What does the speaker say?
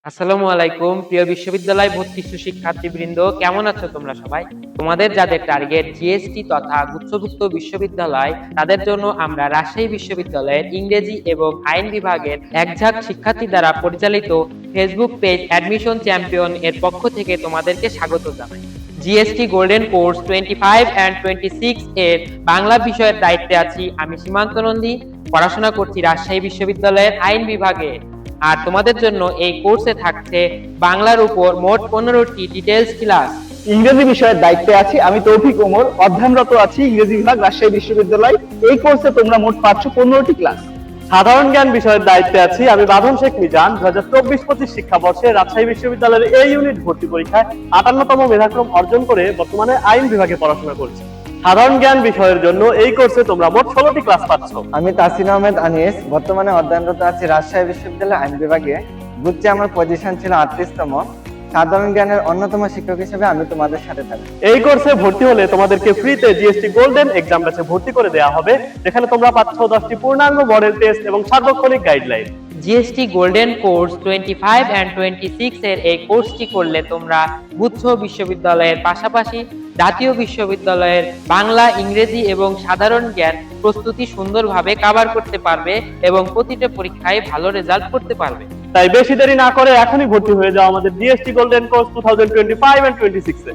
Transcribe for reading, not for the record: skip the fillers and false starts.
আসসালামু আলাইকুম প্রিয় বিশ্ববিদ্যালয় ভর্তি শিক্ষার্থীবৃন্দ, কেমন আছো তোমরা সবাই? তোমাদের যাদের টার্গেট জিএসটি তথা গুচ্ছভুক্ত বিশ্ববিদ্যালয়, তাদের জন্য আমরা রাজশাহী বিশ্ববিদ্যালয়ের ইংরেজি এবং আইন বিভাগের একঝাঁক শিক্ষার্থী দ্বারা পরিচালিত ফেসবুক পেজ অ্যাডমিশন চ্যাম্পিয়ন এর পক্ষ থেকে তোমাদেরকে স্বাগত জানাই। জিএসটি গোল্ডেন কোর্স 25 এন্ড 26 এর বাংলা বিষয়ের দায়িত্বে আছি আমি সীমান্ত নন্দী। পড়াশোনা করছি রাজশাহী বিশ্ববিদ্যালয়ের আইন বিভাগে। আর তোমাদের জন্য এই কোর্সে থাকছে বাংলার উপর মোট 15টি ডিটেইলস ক্লাস। ইংরেজি বিষয়ের দায়িত্বে আছি আমি তৌফিক ওমর, অধ্যয়নরত আছি ইংরেজি বিভাগ রাজশাহী বিশ্ববিদ্যালয়। এই কোর্সে তোমরা মোট পাচ্ছ 15টি ক্লাস। সাধারণ জ্ঞান বিষয়ের দায়িত্বে আছি আমি বাঁধন শেখ মিজান। 2024-25 শিক্ষাবর্ষে রাজশাহী বিশ্ববিদ্যালয়ের এই ইউনিট ভর্তি পরীক্ষায় 58তম মেধাক্রম অর্জন করে বর্তমানে আইন বিভাগে পড়াশোনা করছি। সাধারণ জ্ঞান বিষয়ের জন্য এই কোর্সে তোমরা মোট 16টি ক্লাস পাচ্ছ। আমি তাসিন আহমেদ আনিস, বর্তমানে অধ্যয়নরত আছি রাজশাহী বিশ্ববিদ্যালয় আইন বিভাগে। বুঝছি আমার পজিশন ছিল 38তম। সাধারণ জ্ঞানের অন্যতম শিক্ষক হিসেবে আমি তোমাদের সাথে থাকবো। এই কোর্সে ভর্তি হলে তোমাদেরকে ফ্রিতে জিএসটি গোল্ডেন এক্সাম ব্যাচে ভর্তি করে দেওয়া হবে, যেখানে তোমরা পাচ্ছ 10টি পূর্ণাঙ্গ মডেল টেস্ট এবং সার্বক্ষণিক guideline. GST golden course 25 and 26 এর এই কোর্সটি করলে তোমরা গুচ্ছ বিশ্ববিদ্যালয়ের পাশাপাশি জাতীয় বিশ্ববিদ্যালয়ের বাংলা, ইংরেজি এবং সাধারণ জ্ঞান প্রস্তুতি সুন্দরভাবে কভার করতে পারবে এবং প্রতিটা পরীক্ষায় ভালো রেজাল্ট করতে পারবে। তাই বেশি দেরি না করে এখনই ভর্তি হয়ে যাও আমাদের GST golden course 2025 and 26 A.